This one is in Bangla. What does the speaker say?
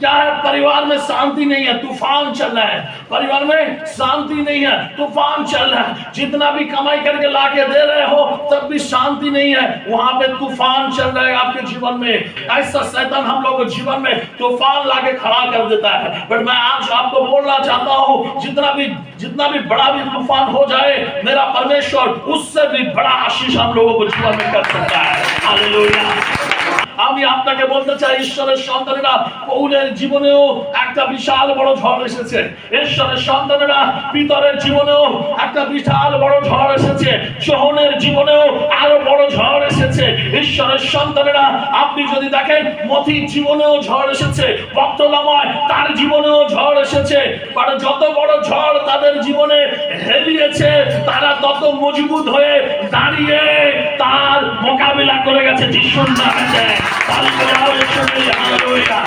क्या है? परिवार में शांति नहीं है, तूफान चल रहा है। परिवार में शांति नहीं है, तूफान चल रहा है। जितना भी कमाई करके लाके दे रहे हो तब भी शांति नहीं है, वहां पे तूफान चल रहा है आपके जीवन में। ऐसा शैतान हम लोगों के जीवन में तूफान लाके खड़ा कर देता है। पर मैं आज आपको बोलना चाहता हूं, जितना भी बड़ा भी तूफान हो जाए, मेरा परमेश्वर उससे भी बड़ा आशीष हम लोगों को जीवन में कर सकता है। हालेलुया। আমি আপনাকে বলতে চাই, ঈশ্বরের সন্তানেরা, পৌলের জীবনেও একটা বিশাল বড় ঝড় এসেছে। ঈশ্বরের সন্তানেরা, পিতরের জীবনেও একটা বিশাল বড় ঝড় এসেছে। যোহনের জীবনেও আরো বড় ঝড় এসেছে। ঈশ্বরের সন্তানেরা, আপনি যদি দেখেন মথির জীবনেও ঝড় এসেছে, বর্তমানে তার জীবনেও ঝড় এসেছে। মানে যত বড় ঝড় তাদের জীবনে হেলিয়েছে, তারা তত মজবুত হয়ে দাঁড়িয়ে তার মোকাবিলা করে গেছে যিশুর নামে। হালেলুয়া।